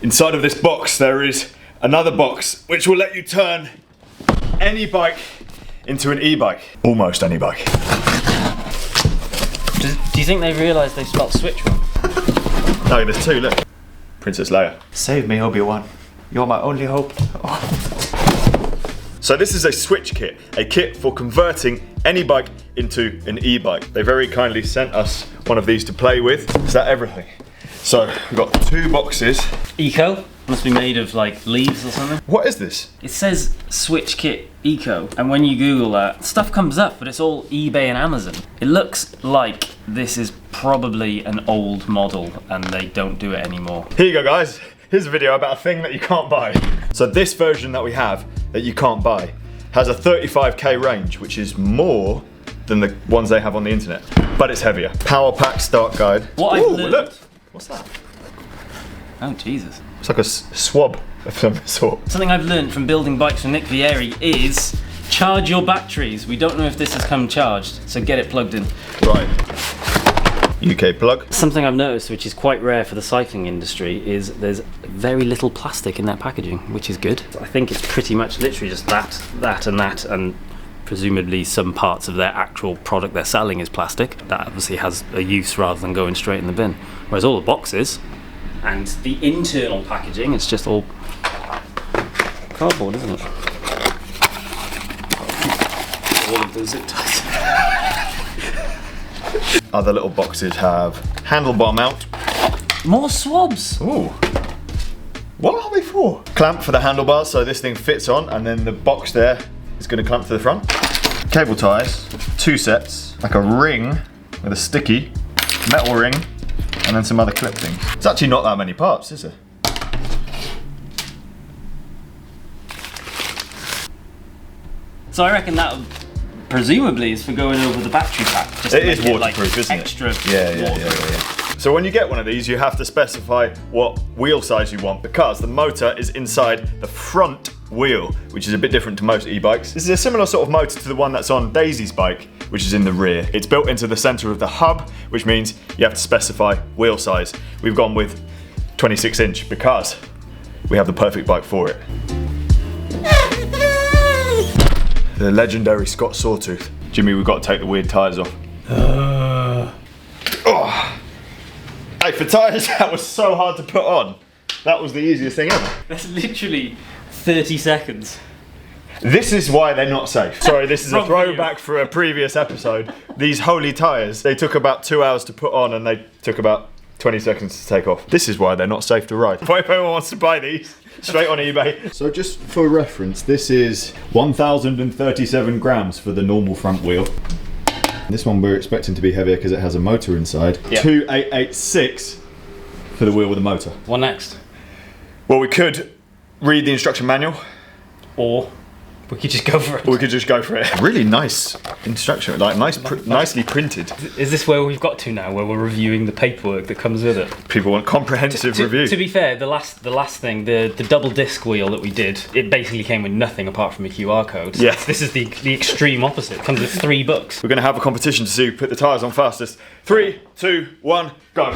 Inside of this box there is another box which will let you turn any bike into an e-bike. Almost any bike. Do you think they realised they spelled switch wrong? No, there's two, look. Princess Leia. Save me, Obi-Wan. You're my only hope. Oh. So this is a switch kit, a kit for converting any bike into an e-bike. They very kindly sent us one of these to play with. Is that everything? So we've got two boxes. Eco? Must be made of like leaves or something. What is this? It says Switch Kit Eco, and when you Google that, stuff comes up, but it's all eBay and Amazon. It looks like this is probably an old model and they don't do it anymore. Here you go, guys. Here's a video about a thing that you can't buy. So this version that we have that you can't buy has a 35k range, which is more than the ones they have on the internet, but it's heavier. Power pack start guide. What I've learned. Look. What's that? Oh Jesus. It's like a swab of some sort. Something I've learned from building bikes from Nick Vieri is charge your batteries. We don't know if this has come charged, so get it plugged in. Right. UK plug. Something I've noticed, which is quite rare for the cycling industry, is there's very little plastic in their packaging, which is good. I think it's pretty much literally just that, and presumably some parts of their actual product they're selling is plastic. That obviously has a use rather than going straight in the bin. Whereas all the boxes and the internal packaging, it's just all cardboard, isn't it? All of the zip ties. Other little boxes have handlebar mount. More swabs! Ooh. What are they for? Clamp for the handlebars so this thing fits on, and then the box there is going to clamp to the front. Cable ties, 2 sets, like a ring with a sticky, metal ring, and then some other clip things. It's actually not that many parts, is it? So I reckon that presumably is for going over the battery pack. Just It to is make waterproof, like isn't extra it? Yeah. So when you get one of these, you have to specify what wheel size you want, because the motor is inside the front wheel, which is a bit different to most e-bikes. This is a similar sort of motor to the one that's on Daisy's bike, which is in the rear. It's built into the center of the hub, which means you have to specify wheel size. We've gone with 26 inch because we have the perfect bike for it. The legendary Scott Sawtooth. Jimmy, we've got to take the weird tyres off. Oh. Hey, for tyres, that was so hard to put on. That was the easiest thing ever. That's literally 30 seconds. This is why they're not safe. Sorry, this is a throwback for a previous episode. These holy tyres, they took about 2 hours to put on and they took about 20 seconds to take off. This is why they're not safe to ride. If anyone wants to buy these, straight on eBay. So just for reference, this is 1,037 grams for the normal front wheel. This one we're expecting to be heavier because it has a motor inside. Yep. 2,886 for the wheel with a motor. What next? Well, we could read the instruction manual. Or we could just go for it. Or we could just go for it. Really nice instruction, like nicely printed. Is this where we've got to now, where we're reviewing the paperwork that comes with it? People want comprehensive review. To be fair, the last thing, the double disc wheel that we did, it basically came with nothing apart from a QR code. So yeah. This is the extreme opposite. It comes with 3 books. We're going to have a competition to see who put the tyres on fastest. 3, 2, 1, go.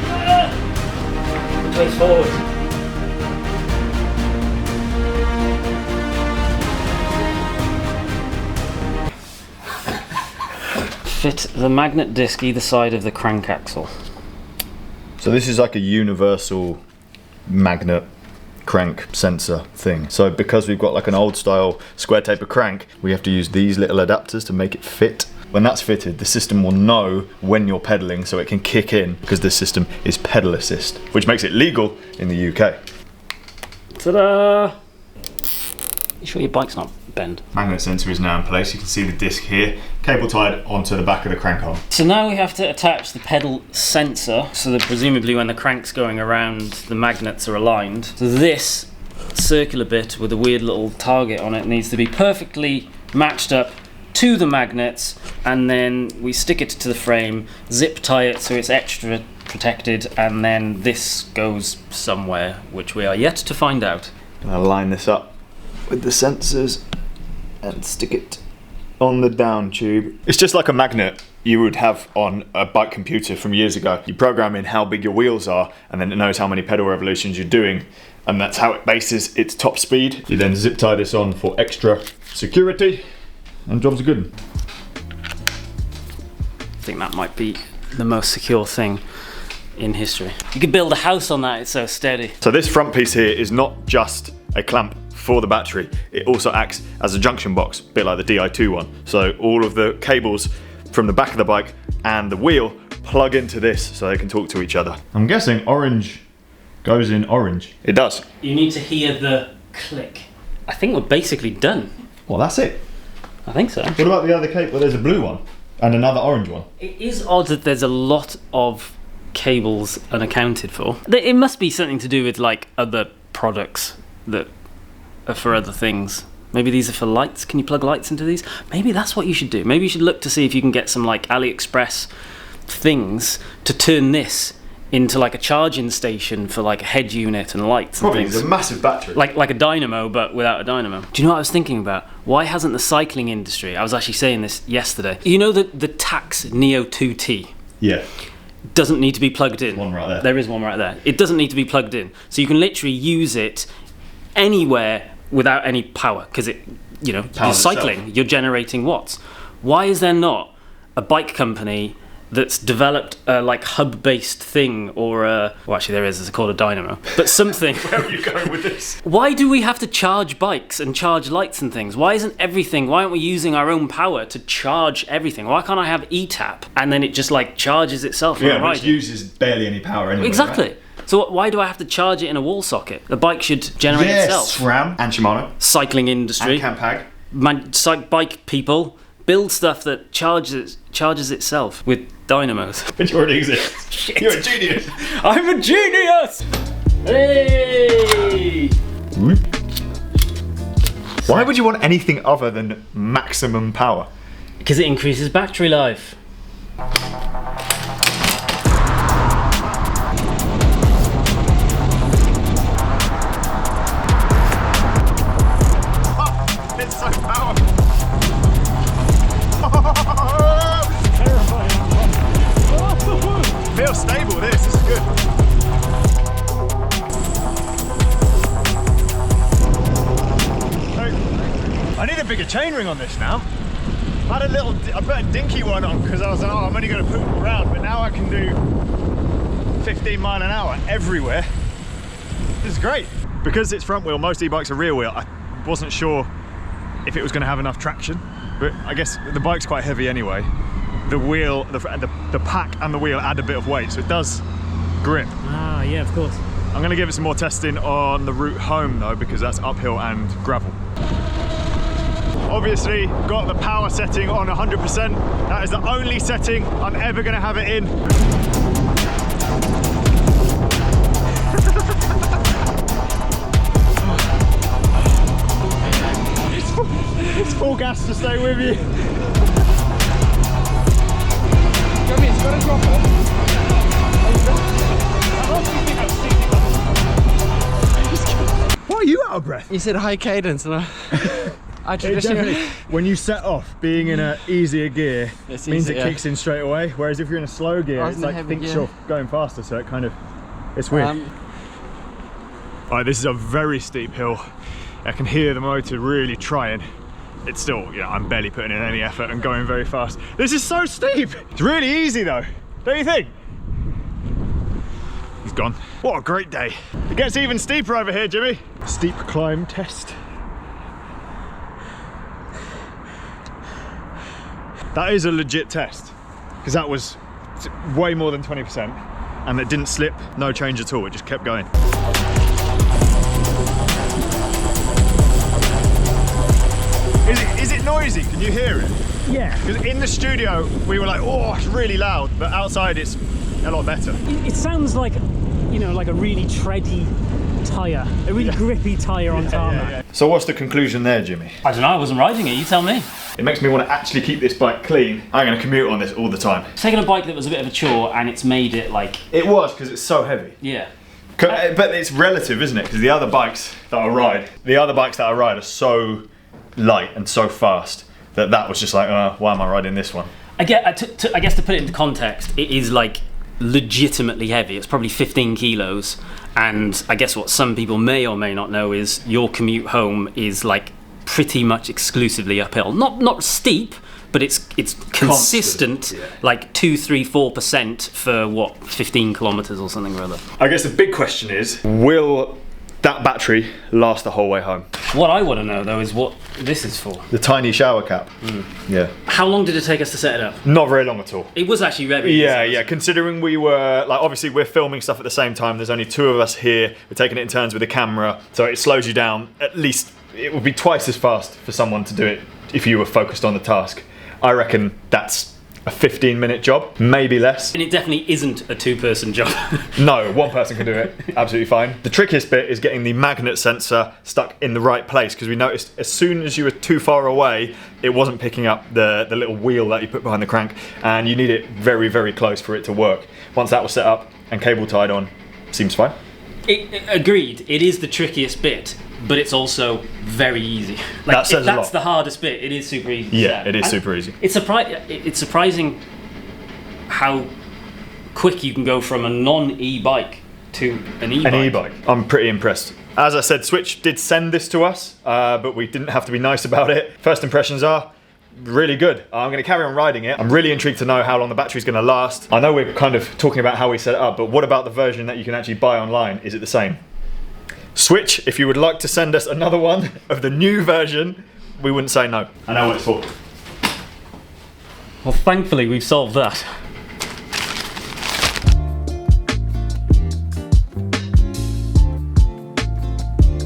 Face forward. Fit the magnet disc either side of the crank axle. So this is like a universal magnet crank sensor thing. So because we've got like an old style square taper crank, we have to use these little adapters to make it fit. When that's fitted, the system will know when you're pedaling so it can kick in, because this system is pedal assist, which makes it legal in the UK. Ta-da! You sure your bike's not bend? Magnet sensor is now in place. You can see the disc here, cable tied onto the back of the crank arm. So now we have to attach the pedal sensor so that presumably when the crank's going around, the magnets are aligned. So this circular bit with a weird little target on it needs to be perfectly matched up to the magnets, and then we stick it to the frame, zip tie it so it's extra protected, and then this goes somewhere, which we are yet to find out. Gonna line this up with the sensors and stick it on the down tube. It's just like a magnet you would have on a bike computer from years ago. You program in how big your wheels are, and then it knows how many pedal revolutions you're doing, and that's how it bases its top speed. You then zip tie this on for extra security, and jobs are good. I think that might be the most secure thing in history. You could build a house on that, it's so steady. So this front piece here is not just a clamp for the battery, it also acts as a junction box, a bit like the Di2 one. So all of the cables from the back of the bike and the wheel plug into this so they can talk to each other. I'm guessing orange goes in orange. It does. You need to hear the click. I think we're basically done. Well, that's it. I think so. What about the other cable? Well, there's a blue one and another orange one. It is odd that there's a lot of cables unaccounted for. It must be something to do with like other products that are for other things. Maybe these are for lights. Can you plug lights into these? Maybe that's what you should do. Maybe you should look to see if you can get some like AliExpress things to turn this into like a charging station for like a head unit and lights and Probably things. it's a massive battery. Like a dynamo, but without a dynamo. Do you know what I was thinking about? Why hasn't the cycling industry, I was actually saying this yesterday, you know the Tax Neo 2T? Yeah. Doesn't need to be plugged in. One right there. There is one right there. It doesn't need to be plugged in. So you can literally use it anywhere without any power, because it, you know, you're cycling, itself. You're generating watts. Why is there not a bike company that's developed a like hub-based thing, or a, well actually there is, it's called a dynamo, but something. Where are you going with this? Why do we have to charge bikes and charge lights and things? Why aren't we using our own power to charge everything? Why can't I have ETAP and then it just like charges itself? Yeah, which uses barely any power anyway. Exactly. Right? So why do I have to charge it in a wall socket? The bike should generate itself. SRAM and Shimano Cycling industry, and Campag. bike people build stuff that charges itself with dynamos. Which already exists. You're a genius. I'm a genius! Hey! Why would you want anything other than maximum power? Because it increases battery life. It's so powerful. Feels stable, this is good. I need a bigger chainring on this now. I put a dinky one on because I was like, oh, I'm only going to put it around, but now I can do 15 mile an hour everywhere. This is great. Because it's front wheel, most e-bikes are rear wheel. I wasn't sure if it was going to have enough traction, but I guess the bike's quite heavy anyway. The wheel, the pack and the wheel add a bit of weight, so it does grip. Ah, yeah, of course. I'm going to give it some more testing on the route home though, because that's uphill and gravel. Obviously, got the power setting on 100%. That is the only setting I'm ever going to have it in. It's full gas to stay with you. Why are you out of breath? You said high cadence and I traditionally... When you set off, being in an easier gear It's means easy, it kicks in straight away, whereas if you're in a slow gear, it's like thinks you're going faster, so it kind of, it's weird. Alright, this is a very steep hill. I can hear the motor really trying. It's still, you know, I'm barely putting in any effort and going very fast. This is so steep. It's really easy though, don't you think? He's gone. What a great day. It gets even steeper over here, Jimmy. Steep climb test. That is a legit test, because that was way more than 20% and it didn't slip, no change at all, it just kept going. Is it noisy? Can you hear it? Yeah. Because in the studio we were like, oh, it's really loud, but outside it's a lot better. It sounds like, you know, like a really tready tyre, a really grippy tyre on tarmac. So what's the conclusion there, Jimmy? I don't know, I wasn't riding it, you tell me. It makes me want to actually keep this bike clean. I'm going to commute on this all the time. Taking a bike that was a bit of a chore and it's made it like... It was, because it's so heavy. Yeah. But it's relative, isn't it? Because the other bikes that I ride are so light and so fast that was just like, why am I riding this one? I guess to put it into context, it is like legitimately heavy. It's probably 15 kilos And I guess what some people may or may not know is your commute home is like pretty much exclusively uphill. Not steep, but it's consistent, like 2, 3, 4% for what, 15 kilometers or something or other. I guess the big question is, will that battery last the whole way home? What I want to know though is what this is for. The tiny shower cap. Yeah. How long did it take us to set it up? Not very long at all. It was actually very Yeah. Considering we were, like, obviously we're filming stuff at the same time. There's only 2 of us here. We're taking it in turns with the camera. So it slows you down. At least it would be twice as fast for someone to do it if you were focused on the task. I reckon that's a 15-minute job, maybe less. And it definitely isn't a 2-person job. No, 1 person can do it, absolutely fine. The trickiest bit is getting the magnet sensor stuck in the right place, because we noticed as soon as you were too far away, it wasn't picking up the little wheel that you put behind the crank, and you need it very, very close for it to work. Once that was set up and cable tied on, seems fine. Agreed, it is the trickiest bit, but it's also very easy. Like, that says a lot. That's the hardest bit. It is super easy. Yeah, it is super easy. It's surprising how quick you can go from a non-e-bike to an e-bike. An e-bike. I'm pretty impressed. As I said, Switch did send this to us, but we didn't have to be nice about it. First impressions are really good. I'm going to carry on riding it. I'm really intrigued to know how long the battery's going to last. I know we're kind of talking about how we set it up, but what about the version that you can actually buy online? Is it the same? Switch, if you would like to send us another one of the new version, we wouldn't say no. I know what it's for. Well, thankfully we've solved that.